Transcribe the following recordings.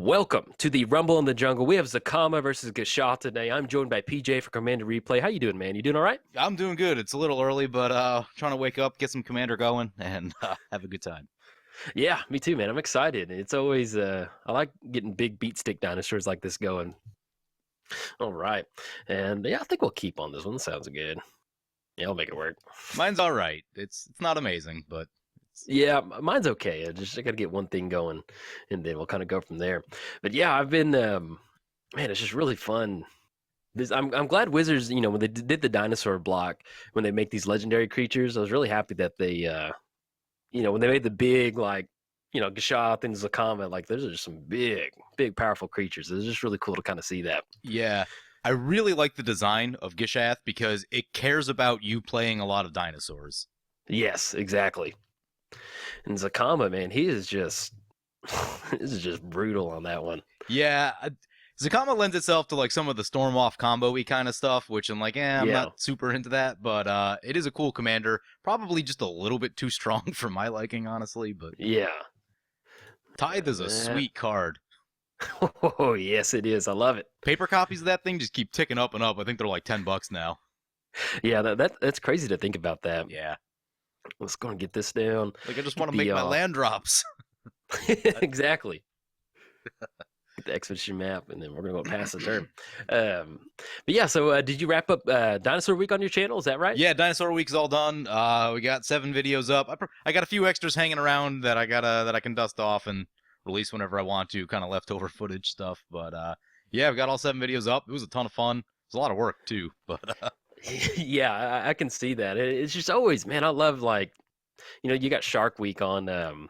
Welcome to the Rumble in the Jungle. We have Zacama versus Gishath today. I'm joined by PJ for Commander Replay. How you doing, man? You doing all right? I'm doing good. It's a little early, but trying to wake up, get some Commander going, and have a good time. Yeah, me too, man. I'm excited. It's always I like getting big beat stick dinosaurs like this going. All right, and yeah, I think we'll keep on this one. Sounds good. Yeah, I'll make it work. Mine's all right. It's not amazing, but Yeah, mine's okay. I got to get one thing going, and then we'll kind of go from there. But yeah, I've been man, it's just really fun. I'm glad Wizards, when they did the dinosaur block, when they make these legendary creatures, I was really happy that they, when they made the big, Gishath and Zacama, like, those are just some big, big, powerful creatures. It's just really cool to kind of see that. yeah. I really like the design of Gishath because it cares about you playing a lot of dinosaurs. Yes, exactly. And Zacama, man, he is just, this is just brutal on that one. Yeah, Zacama lends itself to like some of the storm off combo-y kind of stuff, which I'm like, I'm not super into that, but it is a cool commander. Probably just a little bit too strong for my liking, honestly, but yeah. Tithe is a sweet card. Oh, yes, it is. I love it. Paper copies of that thing just keep ticking up and up. I think they're like $10 now. Yeah, that's crazy to think about that. Yeah. Let's go and get this down. Like, I just want to make my land drops. Exactly. Get the expedition map, and then we're going to go past the turn. But yeah, so did you wrap up Dinosaur Week on your channel? Is that right? Yeah, Dinosaur Week's all done. We got 7 videos up. I got a few extras hanging around that I can dust off and release whenever I want to, kind of leftover footage stuff. But yeah, we got all 7 videos up. It was a ton of fun. It was a lot of work too, but yeah, I can see that. It's just always, man, I love, you got Shark Week on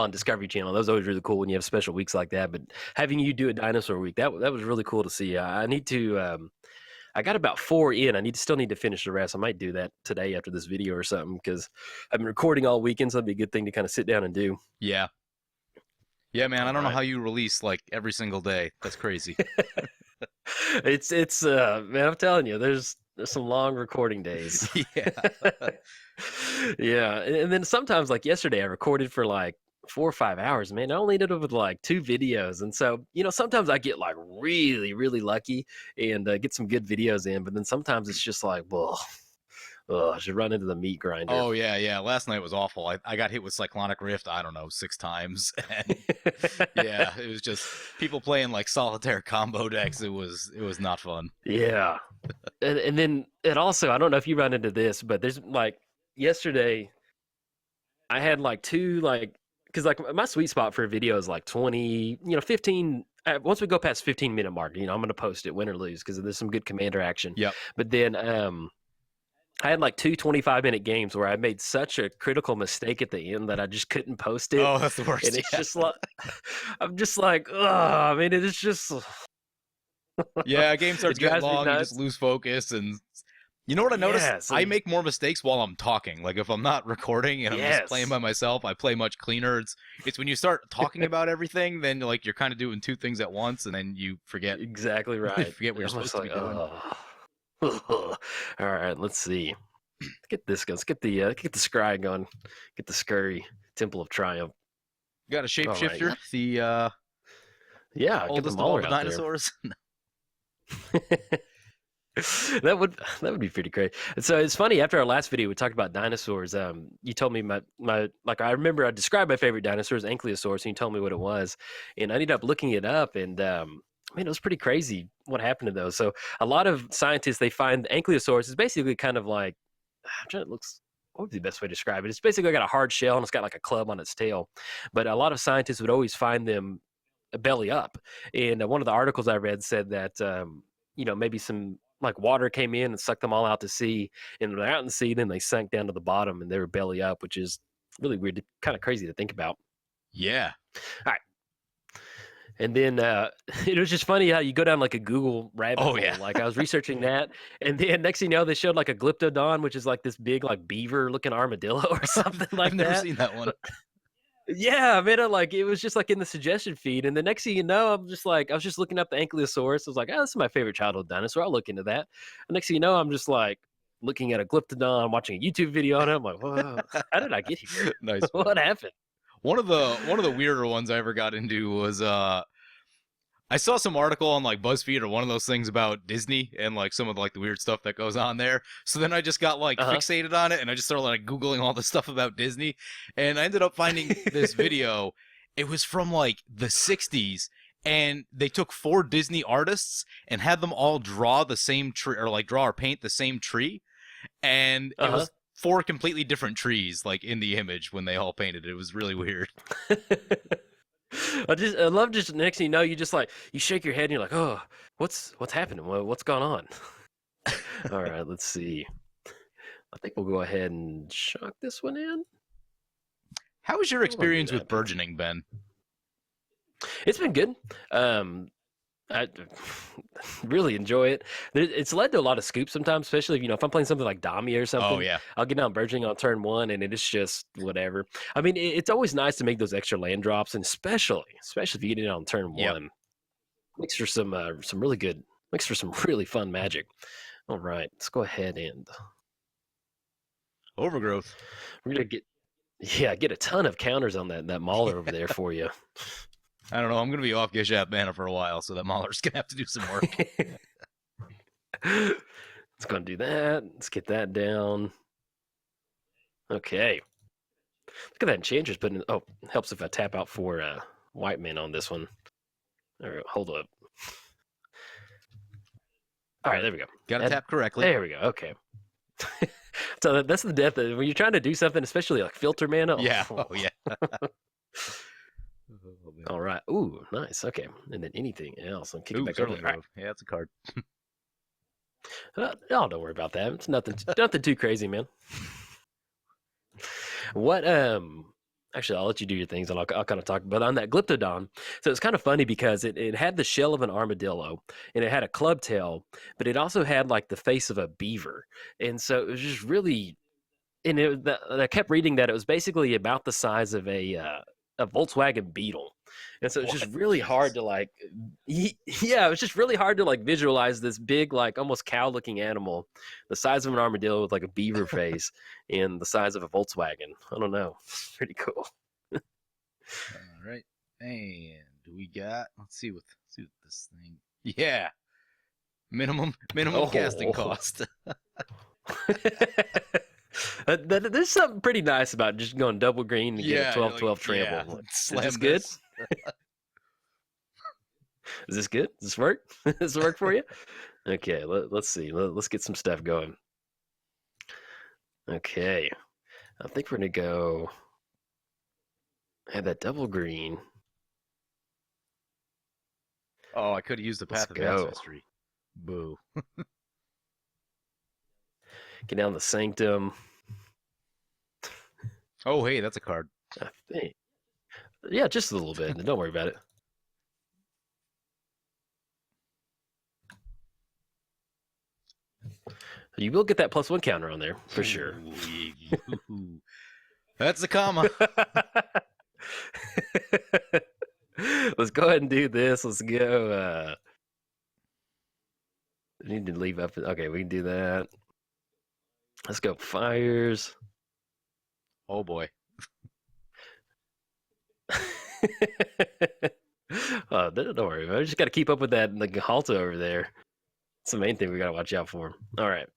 Discovery Channel. That was always really cool when you have special weeks like that. But having you do a Dinosaur Week, that was really cool to see. I need to. I got about 4 in. I still need to finish the rest. I might do that today after this video or something because I've been recording all weekend, so that'd be a good thing to kind of sit down and do. Yeah. Yeah, man. I don't know how you release like every single day. That's crazy. It's man, I'm telling you, there's some long recording days. Yeah. Yeah, and then sometimes, like yesterday, I recorded for like 4 or 5 hours. Man, I only ended up with like 2 videos, and so sometimes I get like really, really lucky and get some good videos in. But then sometimes it's just like, well, I should run into the meat grinder. Oh yeah. Last night was awful. I got hit with Cyclonic Rift, I don't know, 6 times. And yeah, it was just people playing like solitaire combo decks. It was not fun. Yeah. and then it also, I don't know if you run into this, but there's like yesterday I had like 2 because like my sweet spot for a video is like 20, 15. Once we go past 15-minute mark, I'm going to post it, win or lose, because there's some good commander action. Yep. But then I had like 2 25-minute games where I made such a critical mistake at the end that I just couldn't post it. Oh, that's the worst. And it's just like, I'm just like, I mean, it's just. Yeah, game starts getting long, you just lose focus. And you know what I noticed? Yes, I make more mistakes while I'm talking. Like if I'm not recording and I'm just playing by myself, I play much cleaner. It's when you start talking about everything, then like you're kind of doing 2 things at once, and then you forget. Exactly right. You forget what you're supposed to be doing. All right, let's see. Let's get this going. Let's get the scry going. Get the scurry Temple of Triumph. You got a shapeshifter, right. the oldest of all the dinosaurs. That would be pretty great. And so it's funny, after our last video we talked about dinosaurs. You told me my I remember I described my favorite dinosaur as Ankylosaurus, and you told me what it was, and I ended up looking it up, and it was pretty crazy what happened to those. So a lot of scientists, they find Ankylosaurus is basically kind of like, what would be the best way to describe it? It's basically got a hard shell and it's got like a club on its tail. But a lot of scientists would always find them belly up. And one of the articles I read said that maybe some like water came in and sucked them all out to sea, and when they're out in the sea, then they sank down to the bottom and they were belly up, which is really weird, kind of crazy to think about. Yeah. All right. And then it was just funny how you go down like a Google rabbit hole. Yeah. Like I was researching that, and then next thing you know, they showed like a Glyptodon, which is like this big like beaver-looking armadillo or something like that. I've never seen that one. Yeah, man, it was just like in the suggestion feed, and the next thing you know, I was just looking up the Ankylosaurus. I was like, this is my favorite childhood dinosaur. I'll look into that. And next thing you know, I'm just like looking at a Glyptodon, watching a YouTube video on it. I'm like, whoa, how did I get here? Nice. What happened? One of the weirder ones I ever got into was I saw some article on like BuzzFeed or one of those things about Disney and like some of like the weird stuff that goes on there. So then I just got like fixated on it and I just started like Googling all the stuff about Disney, and I ended up finding this video. It was from like the 60s, and they took 4 Disney artists and had them all draw the same tree, or like draw or paint the same tree, and it was 4 completely different trees like in the image when they all painted it. It was really weird. I love just next thing you know, you just like you shake your head and you're like, oh, what's happening? What's going on? All right, let's see. I think we'll go ahead and shock this one in. How was your experience with burgeoning, Ben? It's been good. I really enjoy it. It's led to a lot of scoops sometimes, especially if, if I'm playing something like Dami or something. Oh, yeah. I'll get down burgeoning on turn 1, and it's just whatever. I mean, it's always nice to make those extra land drops, and especially if you get it on turn 1. Makes for some really fun magic. All right, let's go ahead and overgrowth. We're gonna get a ton of counters on that Mauler over there for you. I don't know. I'm going to be off Gishath mana for a while, so that Mauler's going to have to do some work. Let's go and do that. Let's get that down. Okay. Look at that Enchantress putting in. Oh, helps if I tap out for white man on this one. All right, hold up. All right, there we go. Got to tap correctly. There we go. Okay. So that's the death of when you're trying to do something, especially like filter mana. Yeah. Oh, yeah. All right. Ooh, nice. Okay. And then anything else? I'm kicking back over there. Right. Yeah, that's a card. Oh, don't worry about that. It's nothing too crazy, man. What actually I'll let you do your things and I'll kind of talk about on that Glyptodon. So it's kind of funny because it had the shell of an armadillo and it had a club tail, but it also had like the face of a beaver. And so it was just really, and I kept reading that it was basically about the size of a Volkswagen Beetle. And so it's just really hard to like, it was just really hard to like visualize this big, like almost cow looking animal, the size of an armadillo with like a beaver face and the size of a Volkswagen. I don't know. It's pretty cool. All right. And we got, let's see what this thing, yeah. Minimum casting cost. There's something pretty nice about just going double green to get a 12/12 trample. Is this good? Is this good? Does this work? Does this work for you? Okay, let's see. Let's get some stuff going. Okay, I think we're gonna go add that double green. Oh, I could have used the Path of Ancestry. Boo. Get down the Sanctum. Oh, hey, that's a card. I think. Yeah, just a little bit. Don't worry about it. You will get that +1 counter on there, for sure. That's Zacama. Let's go ahead and do this. Let's go. I need to leave up. Okay, we can do that. Let's go fires. Oh, boy. Don't worry. I just got to keep up with that and the Halta over there. It's the main thing we got to watch out for. All right.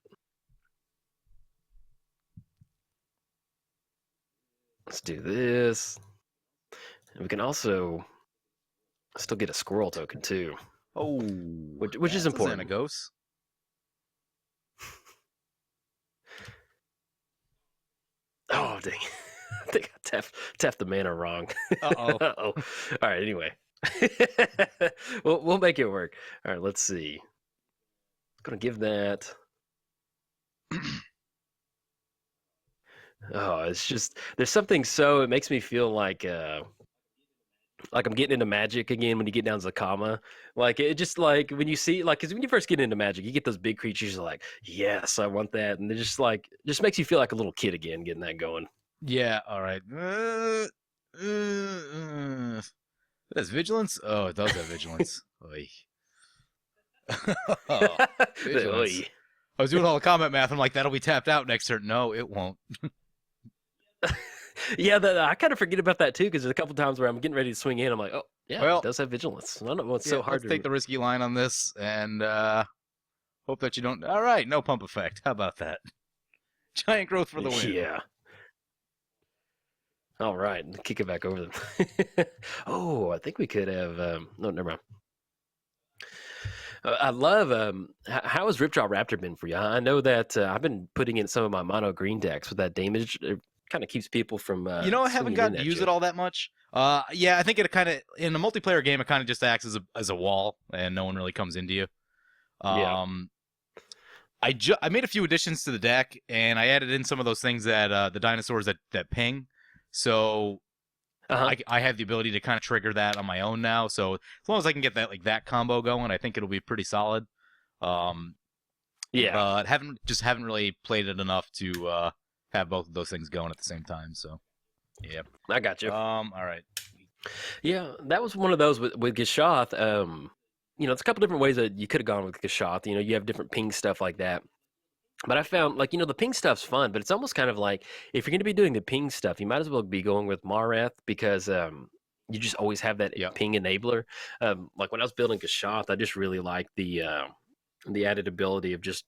Let's do this. And we can also still get a squirrel token too. Oh, which is important. Xanagos. Oh, dang. I think I tapped the mana wrong. Uh-oh. Uh-oh. All right, anyway. we'll make it work. All right, let's see. I'm going to give that. Oh, it's just, there's something it makes me feel like I'm getting into Magic again when you get down to Zacama. Like, it just, like, when you see, like, because when you first get into Magic, you get those big creatures, you're like, yes, I want that. And it just, like, just makes you feel like a little kid again, getting that going. Yeah, all right. That's Vigilance? Oh, it does have Vigilance. Oy. Vigilance. I was doing all the comment math. I'm like, that'll be tapped out next turn. No, it won't. Yeah, I kind of forget about that too because there's a couple times where I'm getting ready to swing in. I'm like, oh yeah, it Well, does have vigilance. I don't know what's yeah, so hard let's take to. the risky line on this and hope that you don't. All right, no pump effect. How about that? Giant growth for the win. Yeah. All right, kick it back over them. Oh, I think we could have. No, never mind. I love. How has Ripjaw Raptor been for you? I know that I've been putting in some of my mono green decks with that damage. It kind of keeps people from I haven't swinging in gotten to at use you. it all that much. Yeah, I think it kind of in a multiplayer game, it kind of just acts as a wall, and no one really comes into you. Yeah. Um, I made a few additions to the deck, and I added in some of those things that the dinosaurs that ping. So Uh-huh. I have the ability to kind of trigger that on my own now. So as long as I can get that combo going, I think it'll be pretty solid. Um, Yeah. but haven't really played it enough to have both of those things going at the same time. So yeah. I got you. All right. Yeah, that was one of those with Gishath. It's a couple different ways that you could have gone with Gishath. You have different ping stuff like that. But I found, like, the ping stuff's fun, but it's almost kind of like if you're going to be doing the ping stuff, you might as well be going with Marath because you just always have that Yep. ping enabler. Like when I was building Gishath, I just really liked the added ability of just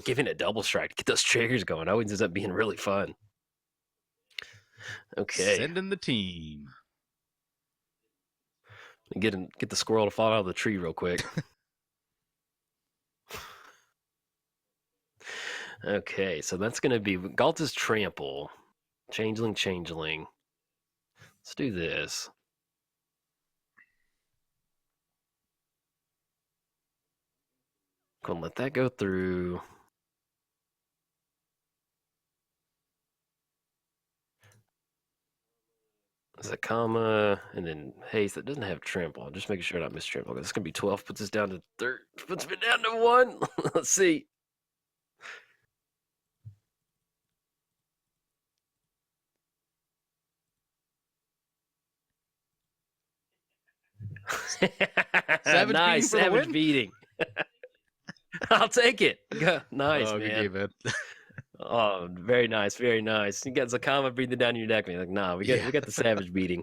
giving it double strike to get those triggers going. It always ends up being really fun. Okay, Send in the team. get the squirrel to fall out of the tree real quick. Okay, so that's going to be Galta's Trample. Changeling. Let's do this. Gonna let that go through. Zacama, and then Haste that doesn't have Trample. I'm just making sure I don't miss Trample because it's going to be 12. Puts us down to 3. Puts me down to 1. Let's see. Savage beating Nice, for the savage win? beating. I'll take it. Nice, Oh, good man. game, man. Oh, very nice, very nice. You got Zacama breathing down your neck. And you're like, nah, we got the savage beating.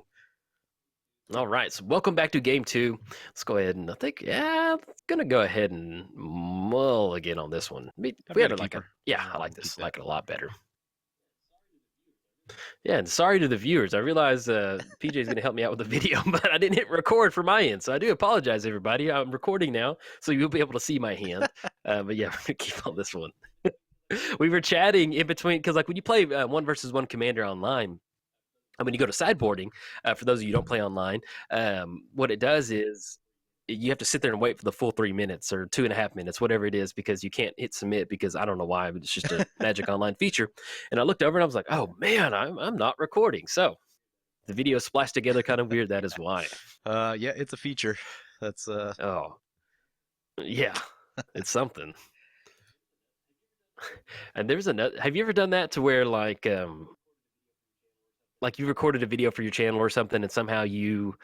All right, so welcome back to game 2. Let's go ahead and I'm gonna go ahead and mull again on this one. We I've had got a like keeper. I like this. Keep I like that. it a lot better. Yeah, and sorry to the viewers. I realize PJ is going to help me out with the video, but I didn't hit record for my end, so I do apologize, everybody. I'm recording now, so you'll be able to see my hand. But yeah, we're going to keep on this one. We were chatting in between, because like when you play 1v1 Commander online, and when you go to sideboarding, for those of you who don't play online, what it does is you have to sit there and wait for the full 3 minutes or 2.5 minutes, whatever it is, because you can't hit submit because I don't know why, but it's just a Magic Online feature. And I looked over and I was like, oh man, I'm not recording. So the video splashed together kind of weird. That is why. Yeah, it's a feature. That's Oh, yeah, it's something. And there's another. Have you ever done that to where like you recorded a video for your channel or something, and somehow you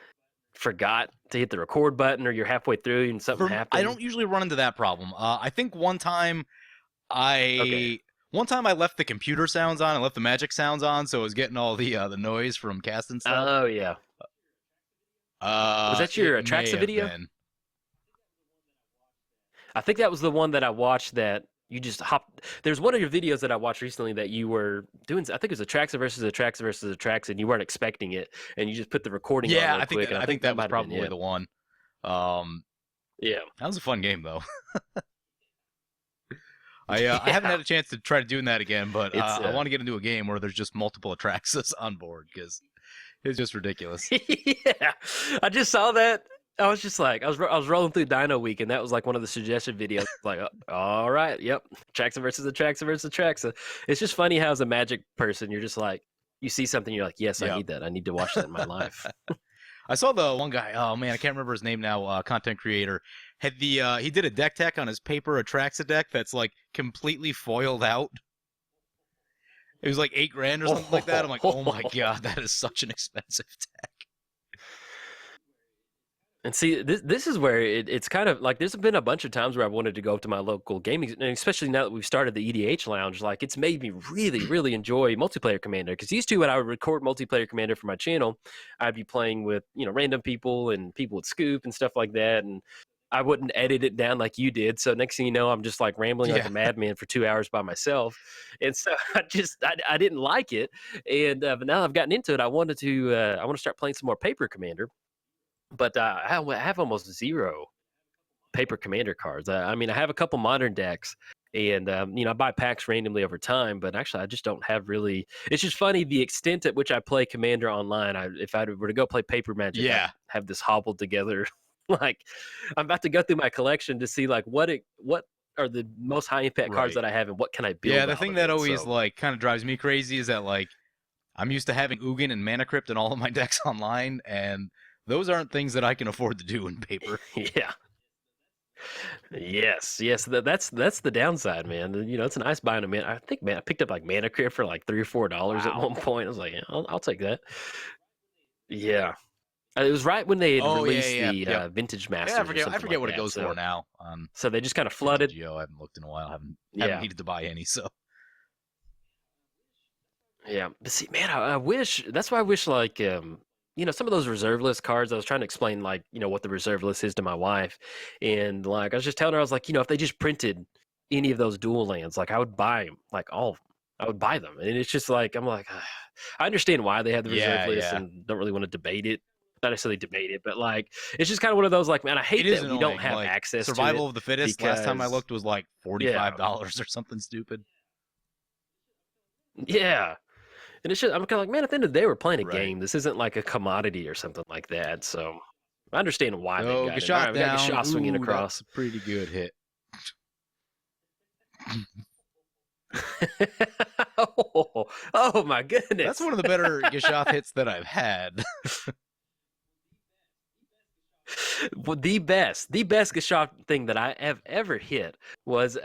forgot to hit the record button, or you're halfway through and something I happened? don't usually run into that problem. I think one time Okay. I left the computer sounds on and left the magic sounds on, so I was getting all the noise from casting stuff. Oh yeah. Was that It your may Atraxa have video? been. I think that was the one that I watched that you just hopped. There's one of your videos that I watched recently that you were doing. I think it was Atraxa versus Atraxa, and you weren't expecting it, and you just put the recording on Yeah, real quick. And I think that was might have been probably it. the one. Yeah. That was a fun game though. I haven't had a chance to try doing that again, but It's I want to get into a game where there's just multiple Atraxas on board because it's just ridiculous. yeah. I just saw that. I was just like, I was rolling through Dino Week, and that was like one of the suggestion videos. Like, all right, yep, Atraxa versus Atraxa. It's just funny how, as a Magic person, you're just like, you see something, you're like, yes, Yep. I need that. I need to watch that in my life. I saw the one guy. Oh man, I can't remember his name now. Content creator had he did a deck tech on his paper Atraxa deck that's like completely foiled out. It was like $8,000 or something like that. I'm like, oh my god, that is such an expensive deck. And see, this is where it's kind of like there's been a bunch of times where I've wanted to go up to my local gaming, and especially now that we've started the EDH lounge, like it's made me really, really enjoy multiplayer Commander. Because used to, when I would record multiplayer Commander for my channel, I'd be playing with random people and people with Scoop and stuff like that, and I wouldn't edit it down like you did. So next thing you know, I'm just like rambling like Yeah. a madman for 2 hours by myself, and so I didn't like it, and but now I've gotten into it, I want to start playing some more paper Commander. But I have almost zero paper commander cards. I mean, I have a couple modern decks, and I buy packs randomly over time. But actually, I just don't have really. It's just funny the extent at which I play Commander online. If I were to go play Paper Magic, I'd Yeah. have this hobbled together. Like, I'm about to go through my collection to see like what are the most high impact cards Right. that I have, and what can I build? Yeah, the out thing of that it. always So, like kind of drives me crazy is that like I'm used to having Ugin and Mana Crypt in all of my decks online, and those aren't things that I can afford to do in paper. yeah. Yes. That's the downside, man. It's a nice buying a man. I think, man, I picked up like Mana Crypt for like $3 or $4 at Wow. one point. I was like, yeah, I'll take that. Yeah, it was right when they had Oh yeah, released yeah, the yep. Vintage Yeah, Masters or I something forget like what it that. goes for now. So they just kind of Into flooded. Geo, I haven't looked in a while. Haven't Yeah, needed to buy any. So yeah. But see, man, I wish. That's why I wish like some of those reserve list cards. I was trying to explain like what the reserve list is to my wife, and like I was just telling her, I was like, if they just printed any of those dual lands, like I would buy 'em, like all of them. I would buy them, and it's just like I'm like, I understand why they have the reserve yeah, list, yeah. and don't really want to debate it. Not necessarily debate it, but like it's just kind of one of those like, man, I It hate is that we don't annoying. have Like access to it Survival of the Fittest. Last time I because looked was like yeah, $45 or something stupid. yeah. And it's just, I'm kind of like, man, at the end of the day, we're playing a Right. game. This isn't like a commodity or something like that. So I understand why they've So got it. All right, Gishath we got down. Gishath swinging Ooh, across. that's a pretty good hit. oh my That's goodness. one of the better Gishath hits that I've had. Well, the best Gishath thing that I have ever hit was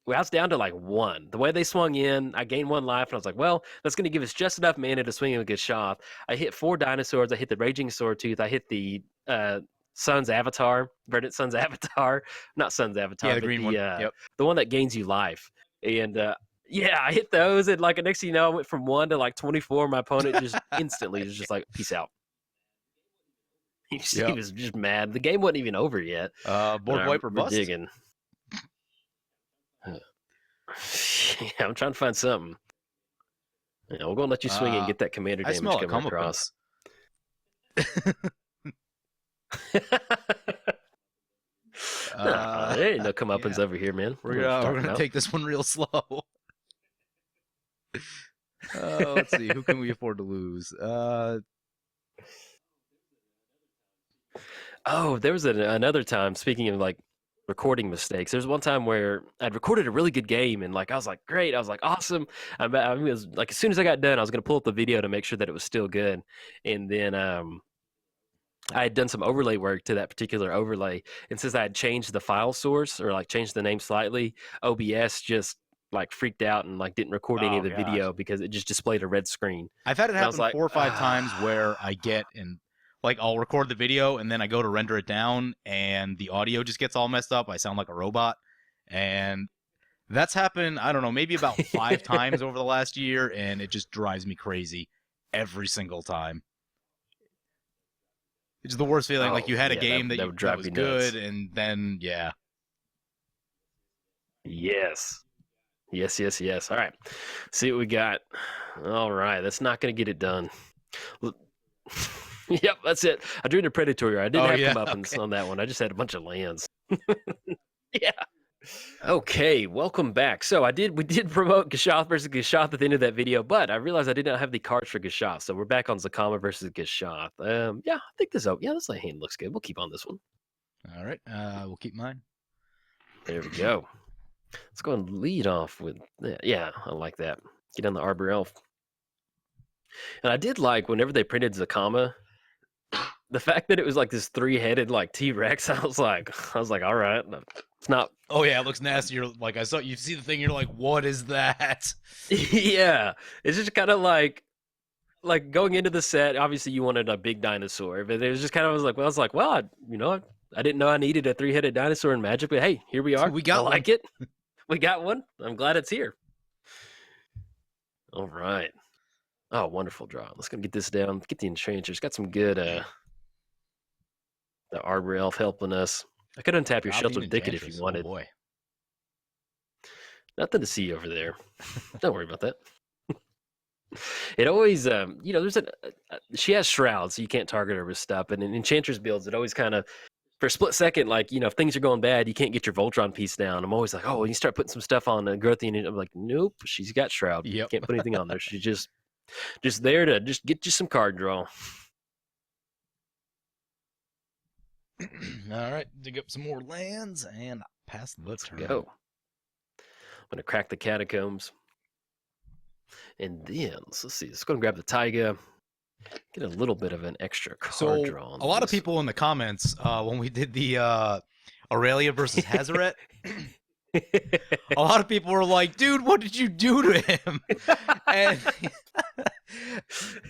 well, I was down to like one. The way they swung in, I gained one life, and I was like, well, that's going to give us just enough mana to swing in with Gishath. I hit 4 dinosaurs. I hit the Raging Swordtooth. I hit the Sun's Avatar, Verdant Sun's Avatar, not Sun's Yeah, Avatar, the but green one. Yep. the one that gains you life. And yeah, I hit those, and like next thing you know, I went from 1 to like 24. My opponent just instantly was just like, peace out. He Yep. was just mad. The game wasn't even over yet. Board wipe or We're bust? digging. Yeah, I'm trying to find something. Yeah, we're gonna let you swing and get that commander I damage smell a coming comeuppance. across. There ain't no comeuppance over here, man. We're gonna take this one real slow. Let's see. Who can we afford to lose? Oh, there was another time. Speaking of like recording mistakes, there's one time where I'd recorded a really good game, and like I was like, great. I was like, awesome. I mean, it was like as soon as I got done, I was gonna pull up the video to make sure that it was still good, and then I had done some overlay work to that particular overlay, and since I had changed the file source or like changed the name slightly, OBS just like freaked out and like didn't record any of the video because it just displayed a red screen. I've had it And I was happen like, 4 or 5 times where I get in, like I'll record the video and then I go to render it down and the audio just gets all messed up. I sound like a robot, and that's happened, I don't know, maybe about 5 times over the last year, and it just drives me crazy every single time. It's the worst feeling. Like you had a game that was good, and then Yes. All right. See what we got. All right. That's not going to get it done. Yep, that's it. I drew the Predatory. I didn't have comeuppance on that one. I just had a bunch of lands. Yeah. Okay, welcome back. So we did promote Gishath versus Gishath at the end of that video, but I realized I did not have the cards for Gishath. So we're back on Zacama versus Gishath. Yeah, I think this hand looks good. We'll keep on this one. All right, we'll keep mine. There we go. Let's go and lead off with yeah, I like that. Get on the Arbor Elf. And I did like whenever they printed Zacama, the fact that it was like this 3-headed like T-Rex. I was like, all right, it's not. Oh yeah, it looks nasty. You're like, you see the thing, you're like, what is that? Yeah, it's just kind of like like going into the set, obviously you wanted a big dinosaur, but it was just kind of I was like, well, I didn't know I needed a 3-headed dinosaur in Magic, but hey, here we are. We got I one. like it. We got one. I'm glad it's here. All right. Oh, wonderful draw. Let's go get this down. Get the enchanters. Got some good the Arbor Elf helping us. I could untap your Shelter Thicket if you wanted. Oh boy. Nothing to see over there. Don't worry about that. It always, there's she has Shroud, so you can't target her with stuff. And in Enchantress builds, it always kind of, for a split second, like, if things are going bad, you can't get your Voltron piece down. I'm always like, oh, you start putting some stuff on Growthy, and I'm like, nope, she's got Shroud. Yep. Can't put anything on there. She's just there to just get you some card draw. All right, dig up some more lands and pass the turn. Go. I'm gonna crack the Catacombs. And then, let's see, let's go and grab the Taiga. Get a little bit of an extra card draw. A lot of people in the comments, when we did the Aurelia versus Hazaret, a lot of people were like, dude, what did you do to him? And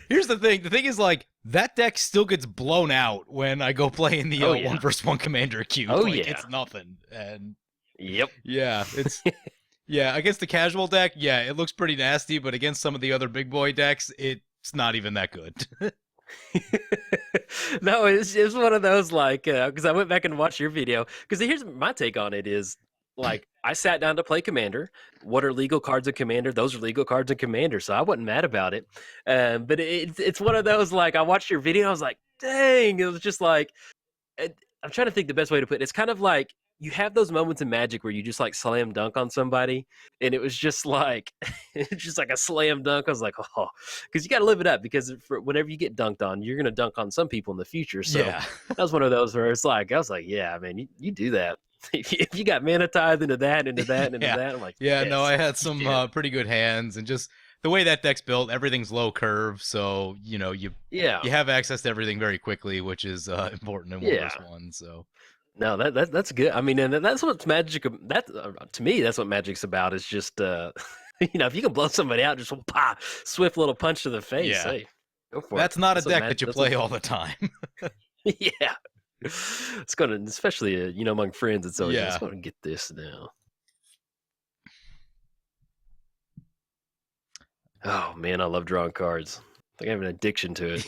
here's the thing. The thing is, like, that deck still gets blown out when I go play in the 1-1 commander queue. Oh, like, yeah. It's nothing. And yep. Yeah, it's... Yeah, against the casual deck, yeah, it looks pretty nasty, but against some of the other big boy decks, it's not even that good. No, it's one of those, like, because I went back and watched your video, because here's my take on it is, like, I sat down to play Commander. What are legal cards in Commander? Those are legal cards in Commander, so I wasn't mad about it. But it's one of those, like, I watched your video, I was like, dang, it was just like, I'm trying to think the best way to put it. It's kind of like, you have those moments in Magic where you just like slam dunk on somebody, and it was just like it's just like a slam dunk. I was like, oh, because you got to live it up, because whenever you get dunked on, you're gonna dunk on some people in the future. So yeah. That was one of those where it's like, I was like, yeah, man, you do that. If you got Mana Tithe into that, into that, into that, I'm like, yeah, yes, no, I had some pretty good hands, and just the way that deck's built, everything's low curve, so you have access to everything very quickly, which is important in 1-1. So. No, that's good. I mean, and that's what's Magic. That to me, that's what Magic's about. Is just if you can blow somebody out, just swift little punch to the face. Yeah. Hey, go for that's it. not a deck that you play all the time. Yeah, it's gonna, especially among friends. It's always just gonna get this now. Oh man, I love drawing cards. I think I have an addiction to it.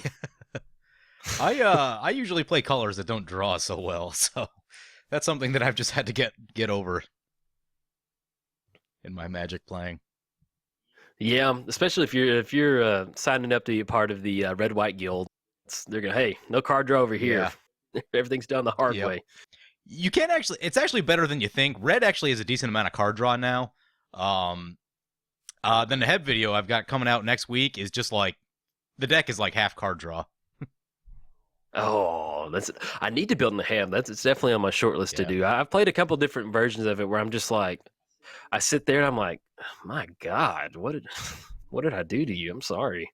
I usually play colors that don't draw so well, so that's something that I've just had to get over in my Magic playing. Yeah, especially if you're signing up to be a part of the Red White Guild, they're gonna, hey, no card draw over here. Yeah. Everything's done the hard way. You can't actually. It's actually better than you think. Red actually has a decent amount of card draw now. Then the head video I've got coming out next week is just like the deck is like half card draw. Oh, I need to build in the ham. It's definitely on my short list to do. I've played a couple different versions of it where I'm just like, I sit there and I'm like, my God, what did I do to you? I'm sorry.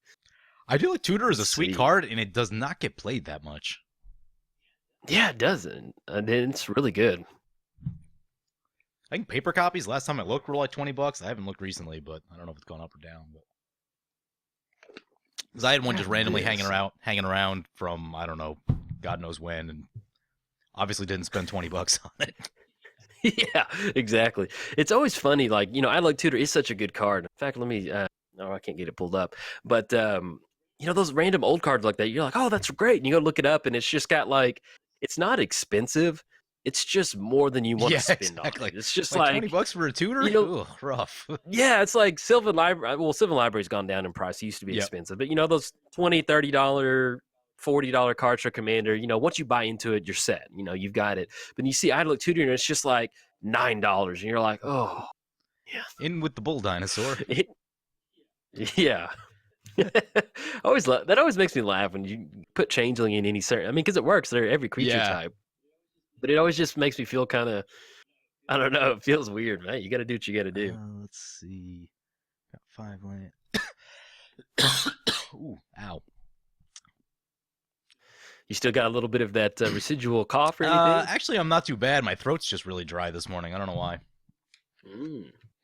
I feel like Tutor is a sweet card, and it does not get played that much. Yeah, it doesn't. And it's really good. I think paper copies, last time I looked, were like $20. I haven't looked recently, but I don't know if it's gone up or down. Because I had one just randomly hanging around from, I don't know, God knows when, and obviously didn't spend $20 on it. Yeah, exactly. It's always funny, like, I Like Tutor is such a good card. In fact, let me, I can't get it pulled up. But, those random old cards like that, you're like, oh, that's great. And you go look it up, and it's just got, like, it's not expensive. It's just more than you want to spend on it. It's just like $20 for a Tutor? Ooh, rough. Yeah, it's like Sylvan Library. Well, Sylvan Library's gone down in price. It used to be expensive. But, those $20, $30, $40 cards for Commander, once you buy into it, you're set. You've got it. But you see Like Tutor, and it's just like $9. And you're like, oh, yeah. In with the bull dinosaur. Yeah. That always makes me laugh when you put Changeling in any certain. I mean, because it works. They're every creature type. But it always just makes me feel kind of, I don't know, it feels weird, man. You got to do what you got to do. Let's see. Got 5 land. Ooh, ow. You still got a little bit of that residual cough or anything? Actually, I'm not too bad. My throat's just really dry this morning. I don't know why.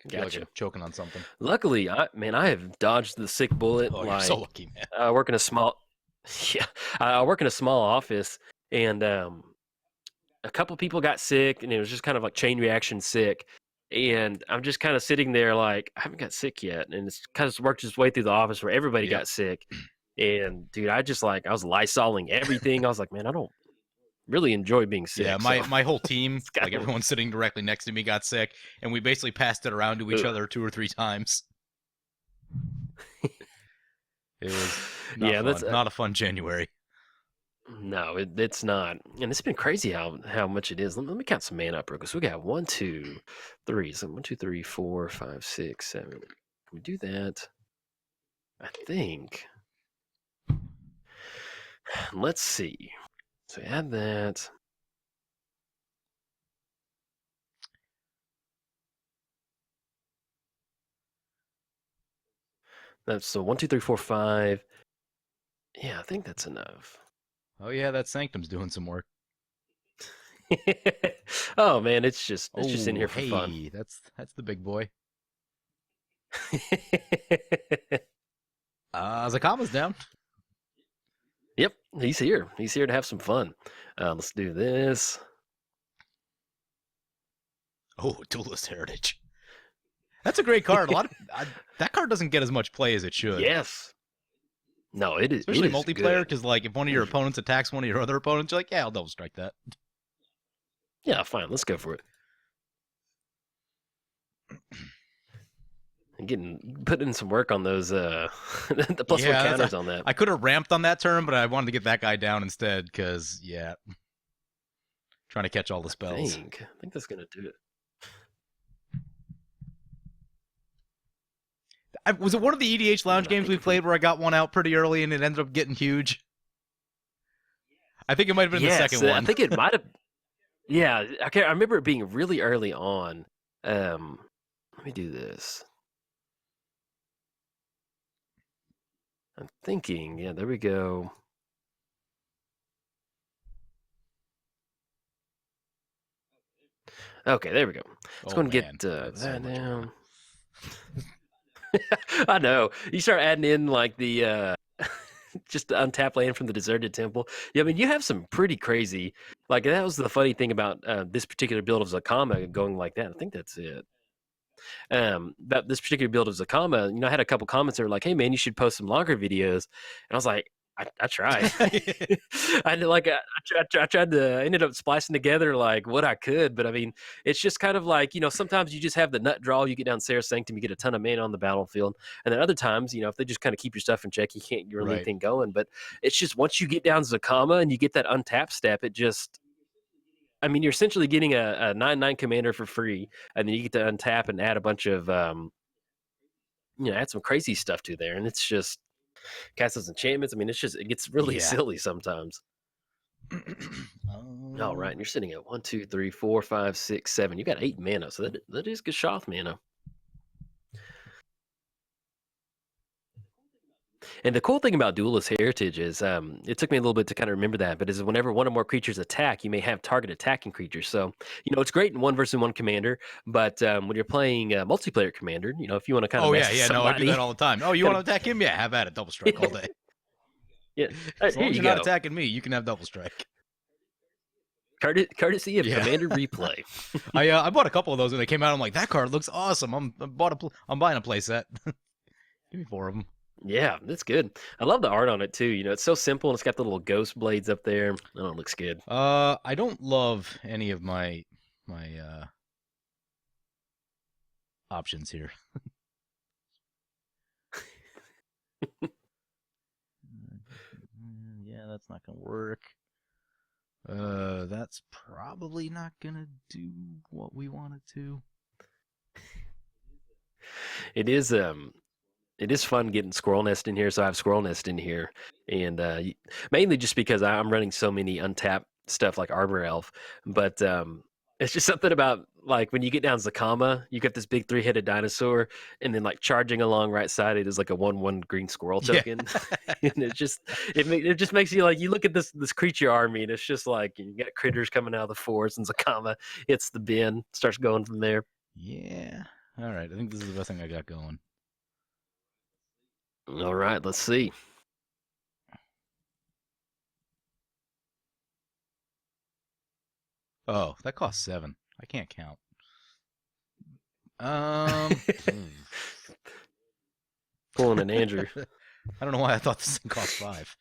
I feel like Gotcha. I'm choking on something. Luckily, I have dodged the sick bullet. Oh, you're Like so lucky, man. I work in a small, yeah, I work in a small office, and a couple people got sick, and it was just kind of like chain reaction sick. And I'm just kind of sitting there like I haven't got sick yet, and it's kind of worked its way through the office where everybody Yep. got sick. And dude, I was lysoling everything. I was like, man, I don't really enjoy being sick. Yeah, So my whole team, it's kind like of everyone sitting directly next to me, got sick, and we basically passed it around to each other 2 or 3 times. It was not yeah, fun. that's Not a fun January. no, it's not, and it's been crazy how much it is. Let me count some mana up real quick. So we got 1, 2, 3. So 1, 2, 3, 4, 5, 6, 7. Can we do that? I think. Let's see. So add that. That's so 1, 2, 3, 4, 5. Yeah, I think that's enough. Oh yeah, that Sanctum's doing some work. Oh man, it's just in Oh, here for fun. hey, that's the big boy. Zacama's down. Yep, he's here. He's here to have some fun. Let's do this. Oh, Duelist Heritage. That's a great card. That card doesn't get as much play as it should. Yes. No, it is. Especially it is multiplayer, good. because like if one of your opponents attacks one of your other opponents, you're like, yeah, I'll double strike that. Yeah, fine. Let's go for it. Put in some work on those the +1 counters on that. I could have ramped on that turn, but I wanted to get that guy down instead, because yeah, trying to catch all the spells. I think that's gonna do it. Was it one of the EDH lounge games we played where I got one out pretty early and it ended up getting huge? I think it might have been the second one. I think it might have. Yeah, okay. I remember it being really early on. Let me do this. I'm thinking. Yeah, there we go. Okay, there we go. Let's go and get that so down. I know. You start adding in like the just the untap land from the deserted temple. Yeah, I mean you have some pretty crazy. Like that was the funny thing about this particular build of Zacama going like that. I think that's it. About this particular build of Zacama, I had a couple comments that were like, "Hey man, you should post some longer videos," and I was like, I tried. I tried to. I ended up splicing together like what I could, but I mean, it's just kind of like sometimes you just have the nut draw. You get down Sarah's Sanctum, you get a ton of mana on the battlefield, and then other times, if they just kind of keep your stuff in check, you can't really Right. anything going. But it's just once you get down Zacama and you get that untap step, it just. I mean, you're essentially getting a 9/9 commander for free, and then you get to untap and add a bunch of add some crazy stuff to there, and it's just cast those enchantments. I mean, it gets really silly sometimes. All right, and you're sitting at 1, 2, 3, 4, 5, 6, 7. You got 8 mana, so that is Gishath mana. And the cool thing about Duelist Heritage is, it took me a little bit to kind of remember that, but is whenever one or more creatures attack, you may have target attacking creatures. So, it's great in 1-versus-1 commander, but when you're playing multiplayer commander, if you want to kind of no, I do that all the time. Oh, you want to attack him? Yeah, have at it. Double strike all day. Yeah, as long as you're not attacking me, you can have double strike. Courtesy of Commander Replay. I bought a couple of those when they came out. I'm like, that card looks awesome. I'm buying a playset. Give me 4 of them. Yeah, that's good. I love the art on it too. It's so simple and it's got the little ghost blades up there. Oh, it looks good. I don't love any of my options here. Yeah, that's not gonna work. That's probably not gonna do what we want it to. It is fun getting Squirrel Nest in here, so I have Squirrel Nest in here, and mainly just because I'm running so many untapped stuff like Arbor Elf, but it's just something about like when you get down Zacama, you got this big 3-headed dinosaur, and then like charging along right side it is like a 1/1 green squirrel token, and it just makes you like you look at this creature army, and it's just like you got critters coming out of the forest, and Zacama hits the bin, starts going from there. Yeah. All right, I think this is the best thing I got going. All right, let's see. Oh, that cost 7. I can't count. Um, Pulling an Andrew. I don't know why I thought this thing cost 5.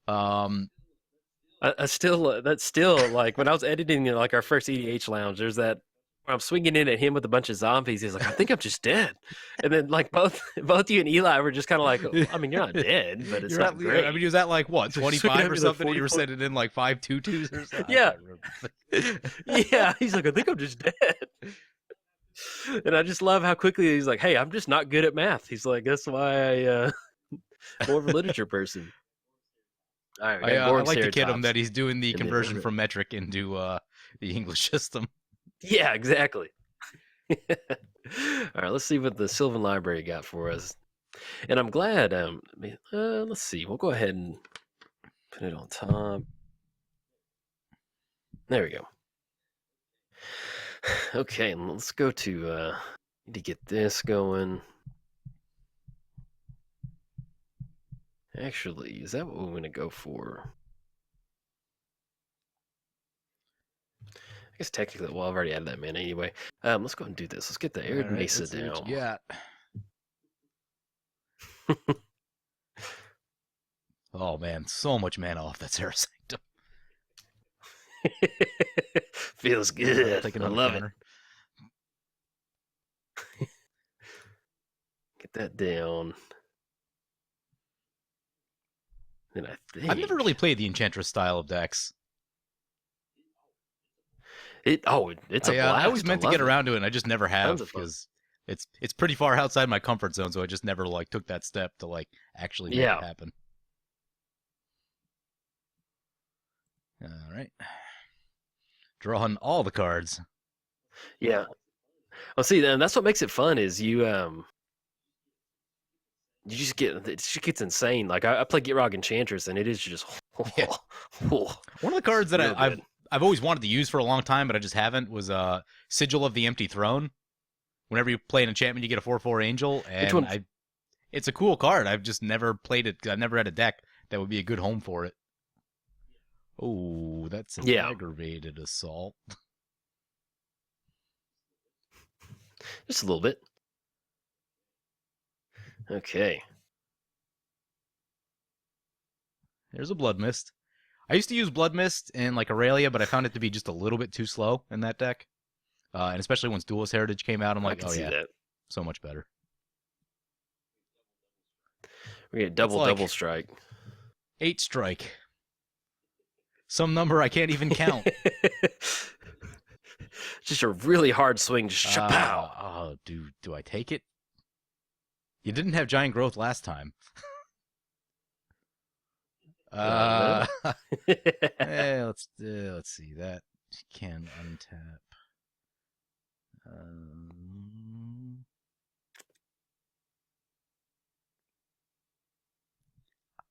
I still that's still like when I was editing like our first EDH lounge. There's that where I'm swinging in at him with a bunch of zombies. He's like, I think I'm just dead. And then like both you and Eli were just kind of like, I mean, you're not dead, but it's not great. I mean, he was at like what, So he's swinging 25 at or me like something? You were 44. sending in like 5 2/2s or something. Yeah. I can't remember. Yeah, he's like, I think I'm just dead. And I just love how quickly he's like, hey, I'm just not good at math. He's like, that's why I more of a literature person. All right, we got I Gorg like to kid him Ceratops. that he's doing the And then conversion over- from metric into the English system. Yeah, exactly. All right, let's see what the Sylvan Library got for us. And I'm glad. Let's see. We'll go ahead and put it on top. There we go. Okay, and let's go to. Need to get this going. Actually, is that what we're going to go for? I guess technically, well, I've already added that mana anyway. Let's go ahead and do this. Let's get the Arid Mesa let's see down. what you got. Oh man, so much mana off that Sarah Sanctum. Feels good. Take I another love counter. it. Get that down. Then I think I've never really played the Enchantress style of decks. it's a blast. I always meant to love get it. around to it, and I just never have Tons of fun. because it's pretty far outside my comfort zone. So I just never like took that step to like actually make Yeah. it happen. All right, drawing all the cards. Yeah. Well, see, then that's what makes it fun is you just get it just gets insane. Like I play Gitrog Enchantress, and it is just Yeah. One of the cards that real good. I've always wanted to use for a long time, but I just haven't was Sigil of the Empty Throne. Whenever you play an enchantment, you get a 4/4 angel, and one? it's a cool card. I've just never played it. I've never had a deck that would be a good home for it. Oh, that's an Yeah. aggravated assault. Just a little bit. Okay. There's a Blood Mist. I used to use Blood Mist in like Aurelia, but I found it to be just a little bit too slow in that deck. And especially once Duelist Heritage came out, I'm I like, can oh see yeah, that. so much better. We get double like- strike. 8 strike. Some number I can't even count. Just a really hard swing. Just shapow. Oh, do I take it? You didn't have Giant Growth last time. Let's see that can untap.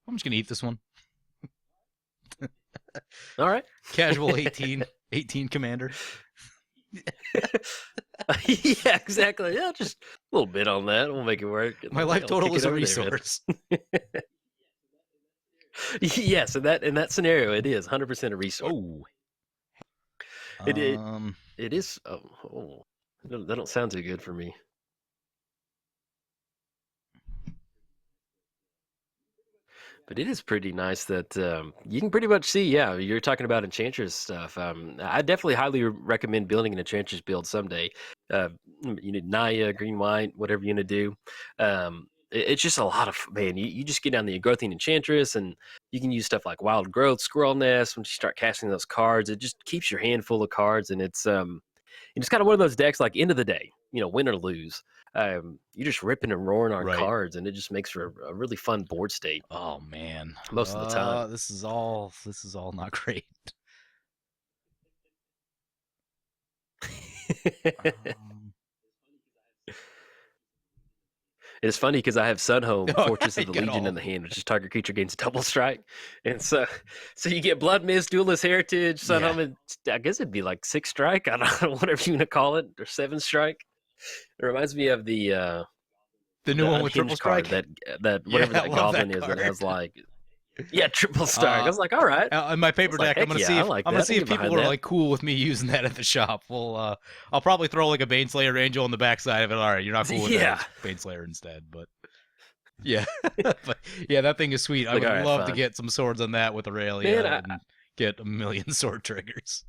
I'm just gonna eat this one. All right. Casual 18 commander. Yeah, exactly. Yeah, just a little bit on that. We'll make it work. My life total is a resource. Yes, in that scenario, it is 100% a resource. Oh. It is. Oh, that don't sound too good for me. But it is pretty nice that you can pretty much see. Yeah, you're talking about Enchantress stuff. I definitely highly recommend building an Enchantress build someday. You need Naya, green, white, whatever you're gonna do. It's just a lot of man. You just get down the Growthing Enchantress, and you can use stuff like Wild Growth, Squirrel Nest. Once you start casting those cards, it just keeps your hand full of cards, and it's kind of one of those decks. Like end of the day, win or lose. You're just ripping and roaring on Right. cards, and it just makes for a really fun board state. Oh man. Most of the time. This is all not great. It's funny because I have Sunhome, Oh, Fortress of I the get Legion all- in the hand, which is target creature gains double strike, and so you get Blood Mist, Duelist Heritage, Sunhome, and I guess it'd be like 6 strike. I don't know, whatever you want to call it, or 7 strike. It reminds me of The new one with triple unhinged card strike. that Yeah, whatever I that love goblin that is that card. has like yeah, triple strike. I Uh, was like, all right. in my I paper was like, deck, I'm heck gonna yeah, see I if like that. I can get people behind are that. like cool with me using that at the shop. I'll probably throw like a Baneslayer Angel on the backside of it. All right, you're not cool with that. Yeah. It's Baneslayer instead, but yeah, but yeah, that thing is sweet. I Like, would all right, love to fine. get some swords on that with Man, Aurelia and get a million sword triggers.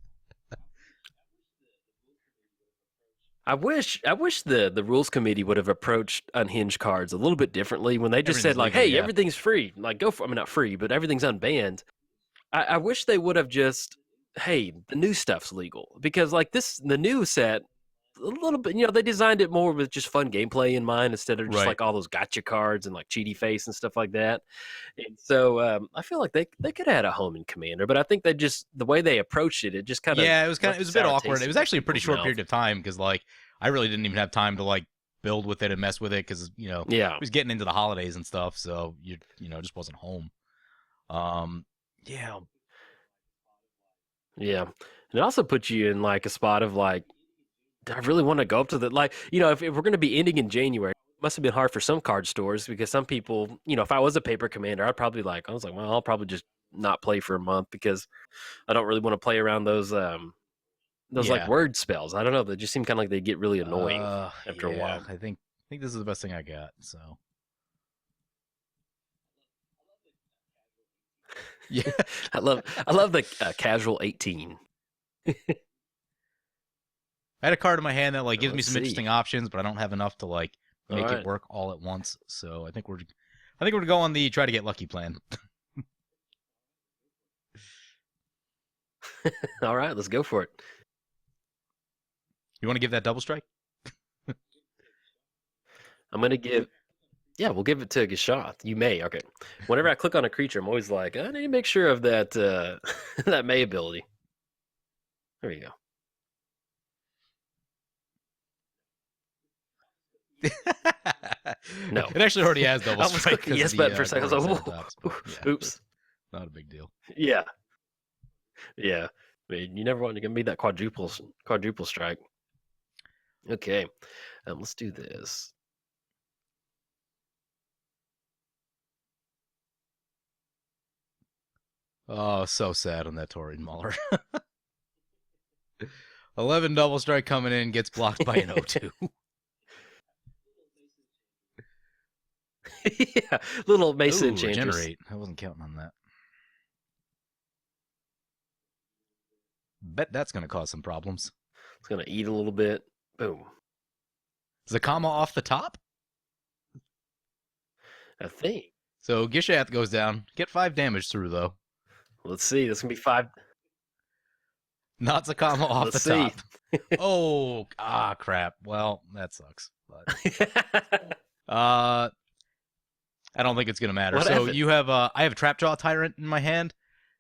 I wish the rules committee would have approached unhinged cards a little bit differently when they just said Everything's like, legal, "Hey, yeah. everything's free." Like, go for. I mean, not free, but everything's unbanned. I wish they would have just, "Hey, the new stuff's legal," because like the new set, a little bit. They designed it more with just fun gameplay in mind instead of just Right. like all those gotcha cards and like cheaty face and stuff like that. And so I feel like they could have had a home in Commander, but I think they just the way they approached it, it just kind of Yeah, it left was a a bit sour awkward. taste It in was most actually a pretty people's short mouth. period of time because like I really didn't even have time to like build with it and mess with it because Yeah. it was getting into the holidays and stuff, so just wasn't home. Yeah, Yeah. And it also puts you in like a spot of like, do I really want to go up to the like, if we're going to be ending in January, it must have been hard for some card stores because some people, if I was a paper commander, I was like, well, I'll probably just not play for a month because I don't really want to play around those like yeah, word spells. I don't know. They just seem kind of like they get really annoying after a yeah. while. I think this is the best thing I got. So yeah, I love the casual 18. I had a card in my hand that like gives me Let's some see. interesting options, but I don't have enough to like All make it right. work all at once. So I think we're gonna go on the try to get lucky plan. All right. Let's go for it. You want to give that double strike? I'm going to give. Yeah, we'll give it to Gishath. You may. Okay. Whenever I click on a creature, I'm always like, I need to make sure of that that May ability. There you go. No. It actually already has double I was strike. clicking yes button for a second. I was like, Yeah, oops. not a big deal. Yeah. Yeah. I mean, you never want to give me that quadruple strike. Okay. Let's do this. Oh, so sad on that Taurine Mauler. 11 double strike coming in, gets blocked by an O2. Yeah. Little Mesa Ooh, Enchantress. regenerate. I wasn't counting on that. Bet that's going to cause some problems. It's going to eat a little bit. Boom. Zacama off the top? I think. So Gishath goes down. Get 5 damage through, though. Let's see. This is going to be 5. Not Zacama off Let's the see. top. Oh, crap. Well, that sucks. But, I don't think it's going to matter. What So happened? you have, I have Trapjaw Tyrant in my hand,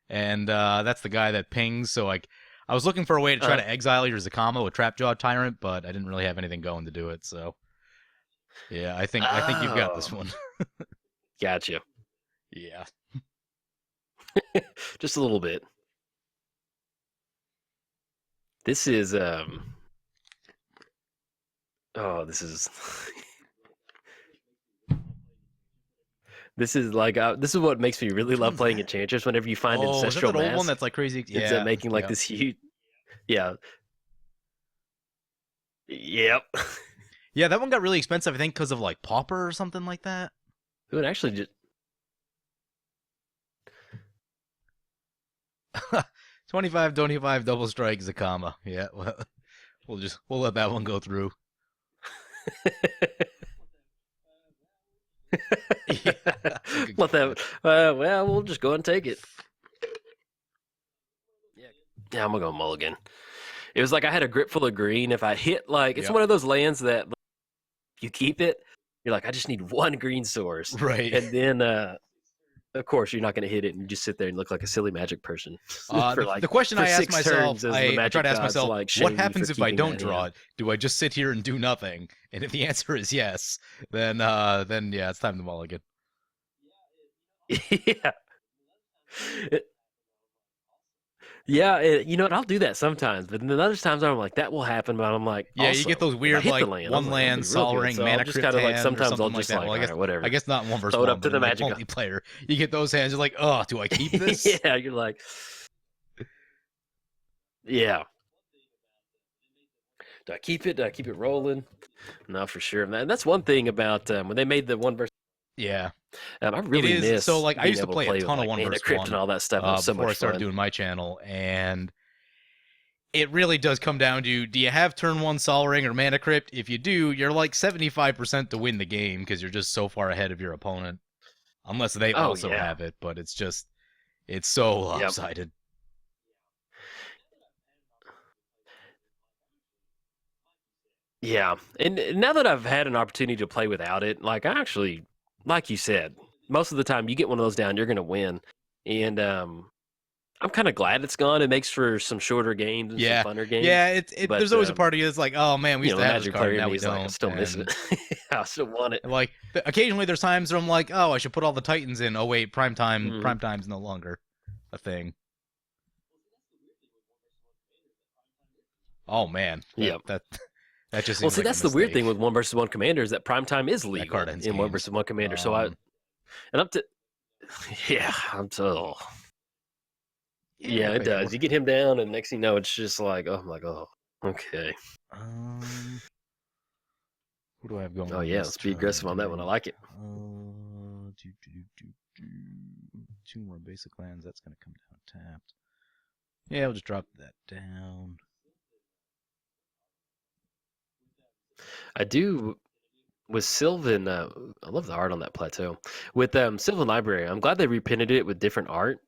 and that's the guy that pings. So like, I was looking for a way to try to exile your Zacama with Trapjaw Tyrant, but I didn't really have anything going to do it. So yeah, I think you've got this one. Gotcha. Yeah. Just a little bit. This is this is this is like this is what makes me really love playing Enchantress whenever you find Is that Ancestral that old Mask. one that's like crazy? Ends up making like this huge yeah. Yep. Yeah, that one got really expensive, I think, because of like Pauper or something like that. It would actually just 25 double strike Zacama. Yeah, well, we'll let that one go through. Yeah, let that. Well, we'll just go and take it. Yeah, I'm gonna go mulligan. It was like I had a grip full of green. If I hit like it's one of those lands that you keep it, you're like I just need one green source, right? And then of course you're not gonna hit it and you just sit there and look like a silly magic person. The question I asked myself, I try to ask myself, like, what happens if I keeping don't that draw in. it? Do I just sit here and do nothing? And if the answer is yes, then yeah, it's time to mulligan. Yeah. Yeah, you know what? I'll do that sometimes, but then other times I'm like, that will happen, but I'm like, Yeah, you get also, those if I weird hit the like land, I'm one like, I'm gonna land be real Sol good. Ring So I'll mana just crypt kind of like, hand or sometimes I'll something like just that. like, Well, all right, whatever. I guess not in 1 versus Throw it 1, up to but the in magic. multiplayer, you get those hands. You're like, oh, do I keep this? Yeah, you're like, yeah. Do I keep it? Do I keep it rolling? No, for sure. And that's one thing about when they made the one versus. Yeah, I it really is. So miss like, I being used to able to play a play with ton of like 1 Mana versus Crypt and 1 all that stuff. That was so before I much started fun. doing my channel, and it really does come down to, do you have turn 1 Sol Ring or Mana Crypt? If you do, you're like 75% to win the game because you're just so far ahead of your opponent, unless they Oh also yeah, have it. But it's so yep, lopsided. yeah. And now that I've had an opportunity to play without it, like I actually, like you said, most of the time you get one of those down, you're gonna win. And I'm kind of glad it's gone. It makes for some shorter games and some Yeah, funner games. yeah. It But there's always a part of you that's like, oh man, we you used know, to the have this Magic card, player and in now me we is like, I don't. still miss it. I still want it. And like occasionally, there's times where I'm like, oh, I should put all the Titans in. Oh wait, Hmm. prime time's no longer a thing. Oh man, Yep. that just Well, seems see, like a that's the weird thing mistake. with one versus one commander is that primetime is That card legal ends in one games. versus one commander. So Um, and up to, yeah, I'm so, yeah, yeah, it but yeah, does. You get him down, and next thing you know, it's just like, oh, I'm like, oh, okay. um, who do I have going Oh on yeah, this let's be turn? aggressive on that one. I like it. Do. 2 more basic lands. That's gonna come down tapped. Yeah, we'll just drop that down. I do with Sylvan. I love the art on that plateau. With Sylvan Library, I'm glad they reprinted it with different art.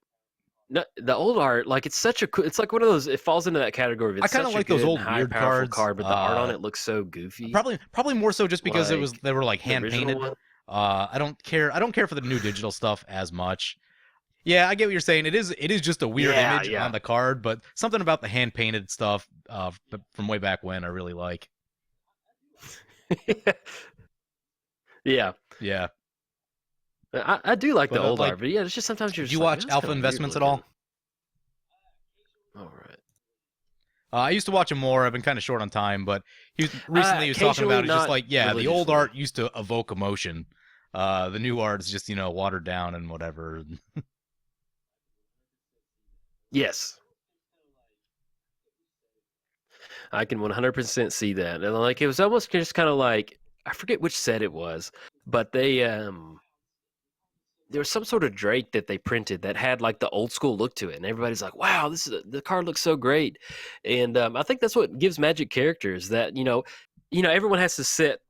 No, the old art, like it's such a it's like one of those. It falls into that category. Of I it's kind of such a like those good, old high, weird powerful cards. card, but the art on it looks so goofy. Probably more so just because Like they were like the hand original painted. one. I don't care for the new digital stuff as much. Yeah, I get what you're saying. It is just a weird Yeah, image yeah. on the card, but something about the hand painted stuff from way back when I really like. Yeah, Yeah, I do like the but old art, like, but yeah, it's just sometimes you're do just you like, man, watch that's Alpha kind of weird Investments at looking. all? All right. I used to watch him more. I've been kind of short on time, but recently he was talking Occasionally, about it. Just not like, yeah, the old religiously. art used to evoke emotion. The new art is just watered down and whatever. Yes, I can 100% see that. And like it was almost just kind of like I forget which set it was, but they there was some sort of Drake that they printed that had like the old school look to it, and everybody's like, "Wow, the card looks so great." And I think that's what gives Magic characters that everyone has to sit.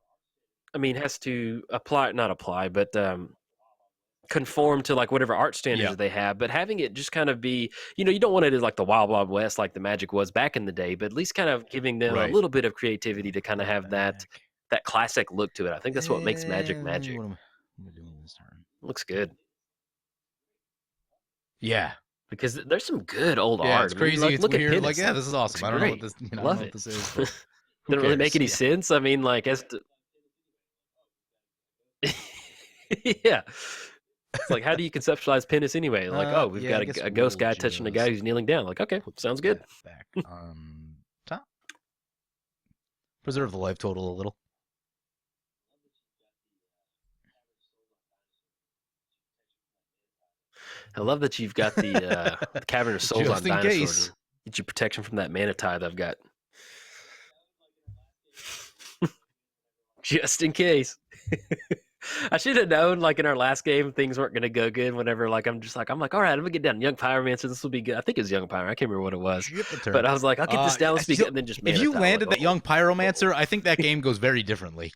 I mean, has to apply, not apply, but conform to like whatever art standards Yeah, they have. But having it just kind of be, you don't want it as like the Wild Wild West like the Magic was back in the day, but at least kind of giving them a right. little bit of creativity to kind of Go have that back. that classic look to it. I think that's what makes Magic And Magic. what am I doing this turn? Looks good. Yeah, Because there's some good old yeah. art. It's I mean, crazy. like It's look at weird. Like, Pinnace. yeah, Like this is awesome. looks I don't know what great. this. I don't know Love what it. this is, but who Didn't really make cares? any Yeah. sense. I mean, like as to, yeah. It's like how do you conceptualize Pinnace anyway? Like, oh, we've Yeah. I got guess a ghost we'll guy touching a guy just who's kneeling down. Like, okay, put sounds good. that back on top. Preserve the life total a little. I love that you've got the Cavern of Souls Just on in Dinosaur case. to get you protection from that mana tide I've got. Just in case. I should have known, like in our last game, things weren't going to go good. Whenever, like, I'm like, all right, I'm gonna get down Young Pyromancer. This will be good. I think it was Young Pyro. I can't remember what it was, Ship the turn. but I was like, I'll get this down. Let's be good. And then just If mana you tide. Like, landed that young oh. pyromancer, I think that game goes very differently.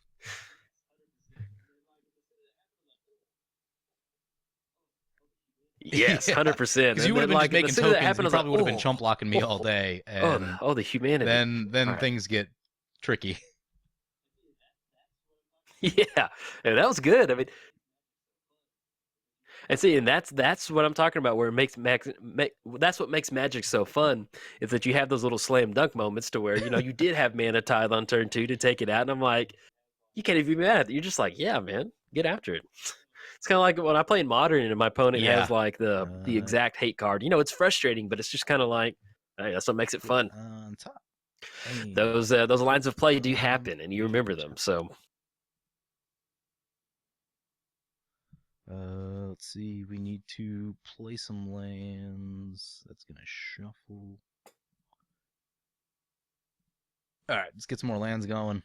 Yes, Yeah, 100%. because you And would have then, been just like, making as soon as that tokens, and happened, I you was like, probably would have been chump blocking me all day, and the humanity. then All right. things get tricky. Yeah, and that was good. I mean, and see, and that's what I'm talking about. Where it makes that's what makes Magic so fun is that you have those little slam dunk moments to where you did have mana tithe on turn 2 to take it out, and I'm like, you can't even be mad. You're just like, yeah, man, get after it. It's kind of like when I play in Modern and my opponent Yeah. has like the exact hate card. You know, it's frustrating, but it's just kind of like, hey, that's what makes it fun. On top. Hey. Those lines of play do happen, and you remember them. So let's see. We need to play some lands. That's gonna shuffle. All right, let's get some more lands going.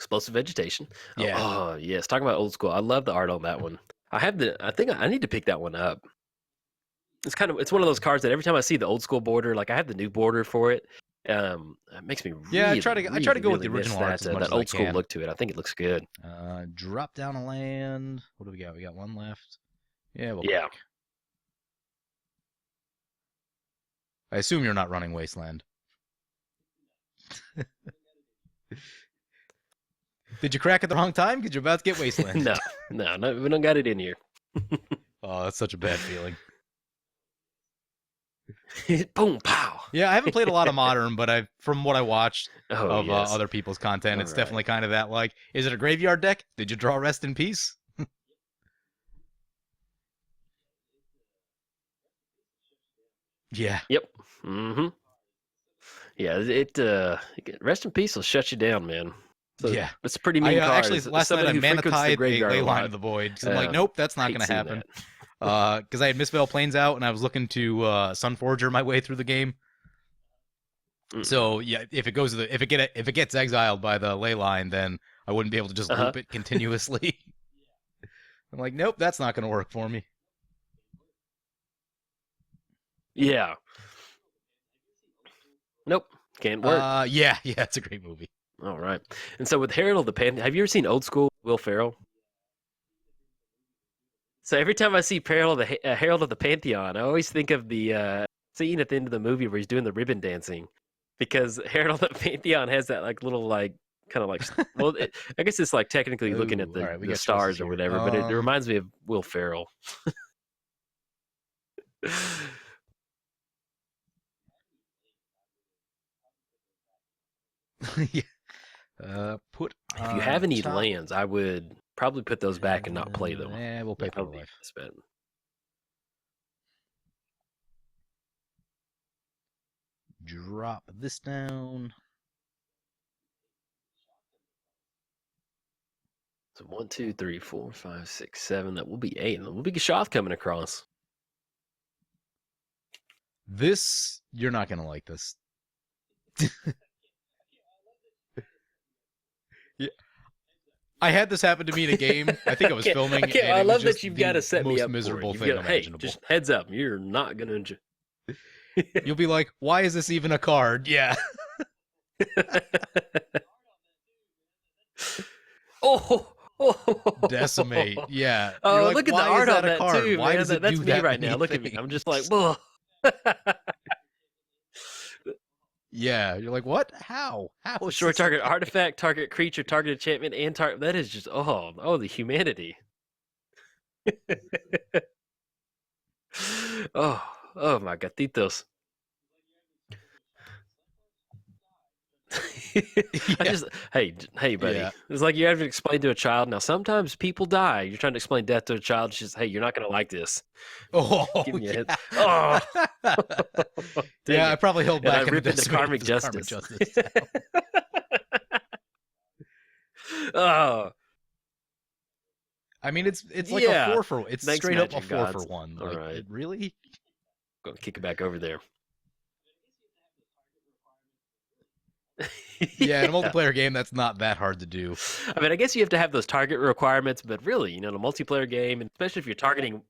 explosive vegetation. Yeah. Oh yes, talking about old school. I love the art on that one. I think I need to pick that one up. It's one of those cards that every time I see the old school border, like I have the new border for it. It makes me Yeah, really, I try to go with really the miss original arts as much that as I old school can. look to it. I think it looks good. Drop down a land. What do we got? We got one left. Yeah, we'll Yeah. click. I assume you're not running Wasteland. Did you crack at the wrong time? Because you're about to get Wasteland. No, we don't got it in here. Oh, that's such a bad feeling. Boom, pow. Yeah, I haven't played a lot of Modern, but from what I watched of Yes. other people's content, All it's right. definitely kind of that like, is it a graveyard deck? Did you draw Rest in Peace? Yeah. Yep. Mm-hmm. Yeah, rest in peace will shut you down, man. So Yeah. it's a pretty mean card. Actually, As last night somebody I who frequents the Manatide a graveyard a Leyline lot, of the Void. Because I'm like, nope, that's not hate going to seeing happen. that. Because I had Mistveil Plains out, and I was looking to Sunforger my way through the game. So yeah, if it gets exiled by the Leyline, then I wouldn't be able to just loop it continuously. I'm like, nope, that's not going to work for me. Yeah. Nope. Can't work. Yeah, it's a great movie. All right. And so with Harold of the Pantheon, have you ever seen Old School Will Ferrell? So every time I see Harold of the Pantheon, I always think of the scene at the end of the movie where he's doing the ribbon dancing, because Harold of the Pantheon has that like little like kind of like well, I guess it's like technically looking at all right, we the got stars or here. whatever, but it reminds me of Will Ferrell. Yeah. If you have any lands, I would probably put those back and not play them. Yeah, we'll pay for life. Drop this down. So 1, 2, 3, 4, 5, 6, 7. That will be 8. And we'll be Gishath coming across. This, you're not gonna like this. Yeah. I had this happen to me in a game. I think I was filming. I love that you've got to set me up miserable for it. thing imaginable. Hey, just heads up, you're not gonna enjoy. You'll be like, why is this even a card? Yeah. Oh. Decimate. Yeah. Oh, like, look at the art on that too, why man. does it That's do me that right many now. Look at things? me. I'm just like, whoa. Yeah, you're like, what? How? Sure, target artifact, target creature, target enchantment, and target. That is just the humanity. oh my gatitos. Hey, buddy. Yeah. It's like you have to explain to a child. Now, sometimes people die. You're trying to explain death to a child. It's just, hey, you're not going to like this. Oh, Give me a hit. Oh. Yeah, I probably held back. I ripped into karmic justice. Oh. I mean, it's like a 4 for. It's Thanks, straight up a Magic 4 Gods. for 1. All Like, right. Really? Go kick it back over there. Yeah, in a multiplayer game, that's not that hard to do. I mean, I guess you have to have those target requirements, but really, in a multiplayer game, and especially if you're targeting,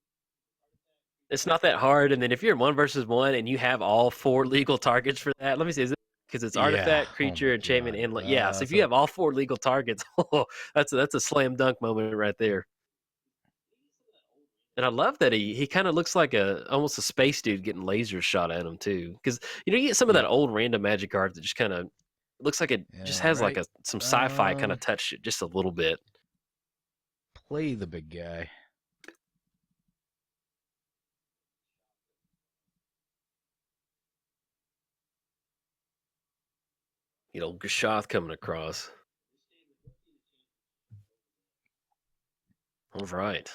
it's not that hard. And then if you're in 1 versus 1 and you have all 4 legal targets for that, let me see, is it because it's artifact, creature, enchantment, and so if you have all 4 legal targets, that's a slam dunk moment right there. And I love that he kind of looks like almost a space dude getting lasers shot at him too, because you get some of that old random Magic cards that just kind of looks like it just has like some sci-fi kind of touch just a little bit. Play the big guy. You know, Gishath coming across. All right.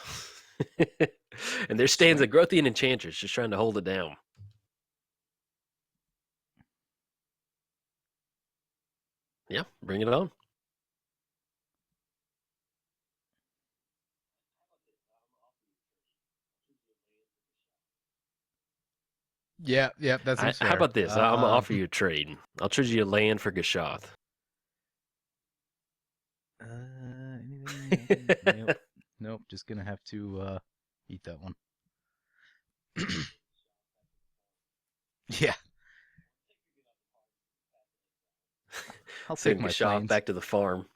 And there stands a Growthian Enchantress just trying to hold it down. Yeah, bring it on. Yeah, that seems fair. How about this? I'm gonna offer you a trade. I'll trade you a land for Gishath. Anything? Nope. Just gonna have to eat that one. Yeah. I'll take my Gishath planes. back to the farm.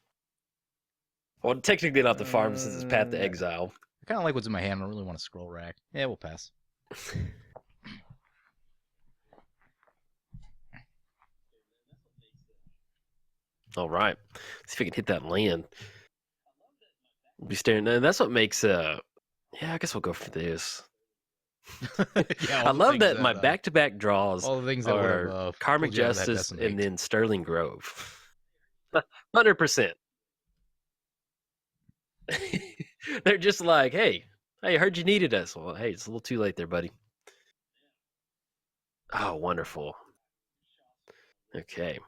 Well, technically not the farm since it's path to exile. I kind of like what's in my hand. I don't really want a scroll rack. Yeah, we'll pass. All right. See if we can hit that land. We'll be staring. And that's what makes. Yeah, I guess we'll go for this. Yeah, I love that my back-to-back draws all the things that are Karmic Justice and then Sterling Grove. 100%. They're just like, hey, I heard you needed us. Well, hey, it's a little too late there, buddy. Oh, wonderful. Okay.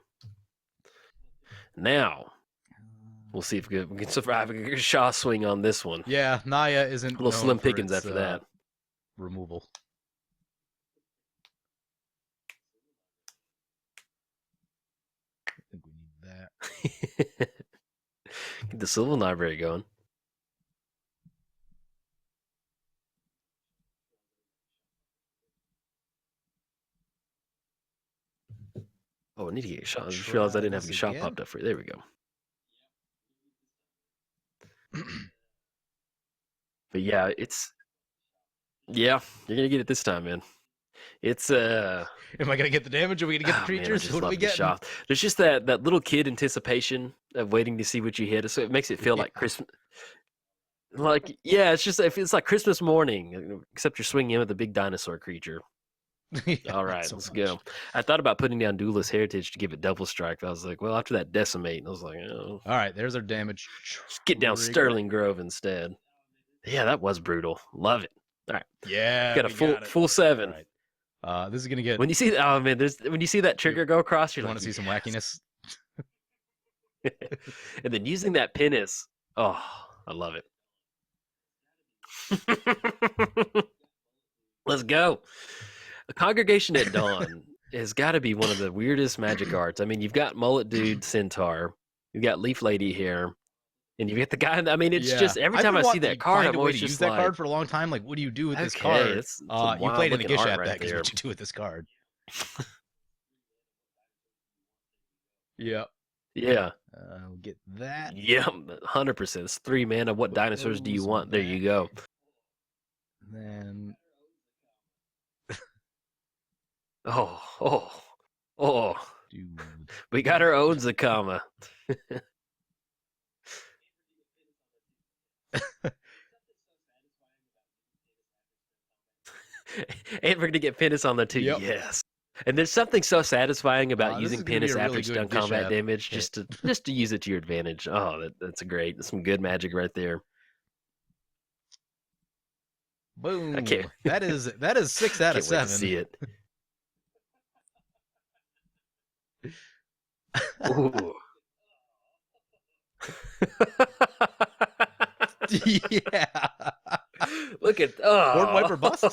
Now, we'll see if we can survive a Gishath swing on this one. Yeah, Naya isn't a little slim pickings after that. Removal. I think we need that. Get the Sylvan Library going. Oh, I need to get a shot. I just realized I didn't have a shot popped up for you. There we go. But yeah, yeah, you're gonna get it this time, man. It's Am I gonna get the damage? Are we gonna get the creatures? Man, what do we get? There's just that little kid anticipation of waiting to see what you hit. So it makes it feel like Christmas. Like, yeah, it's like Christmas morning, except you're swinging in with a big dinosaur creature. All right, let's go. I thought about putting down Duelist Heritage to give it double strike. But I was like, well, after that Decimate, I was like, oh. All right, there's our damage. Just get down Sterling Grove instead. Yeah, that was brutal. Love it. All right. Yeah, got a full 7. Right. This is gonna get. When you see, when you see that trigger go across, you want to see some wackiness. And then using that pinnace, oh, I love it. Let's go. A Congregation at Dawn has got to be one of the weirdest magic arts. I mean, you've got Mullet Dude Centaur, you've got Leaf Lady here, and you get the guy. I mean, it's just every time I see that card, I'm always just use that card for a long time. Like, what do you do with this card? It's you played in the Gishath deck. Is what you do with this card. Yeah. Yeah. We'll get that. Yeah, 100%. It's 3 mana. What dinosaurs do you want? There you go. Then. Oh. Dude. We got our own Zacama. And we're going to get Pinnace on there too. Yep. Yes. And there's something so satisfying about using Pinnace after it's done combat damage, just to use it to your advantage. Oh, that's that's some good magic right there. Boom. That is 6 out of 7. See it. Ooh. Yeah. Look at Board wiper bust.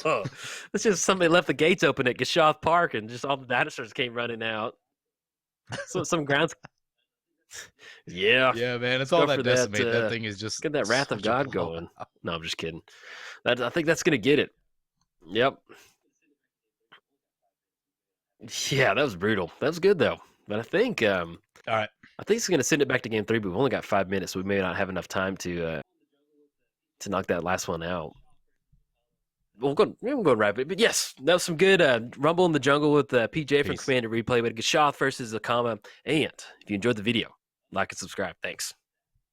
It's just somebody left the gates open at Gishath Park and just all the dinosaurs came running out. So some grounds. Yeah. Yeah, man. It's all that Decimate. That thing is just get that Wrath of God going. No, I'm just kidding. I think that's gonna get it. Yep. Yeah, that was brutal. That was good though. But I think all right. I think it's gonna send it back to game 3, but we've only got 5 minutes, so we may not have enough time to knock that last one out. We'll go rapid. But yes, that was some good Rumble in the Jungle with PJ from Commander Replay. We had Gishath versus Zacama. And if you enjoyed the video, like and subscribe. Thanks.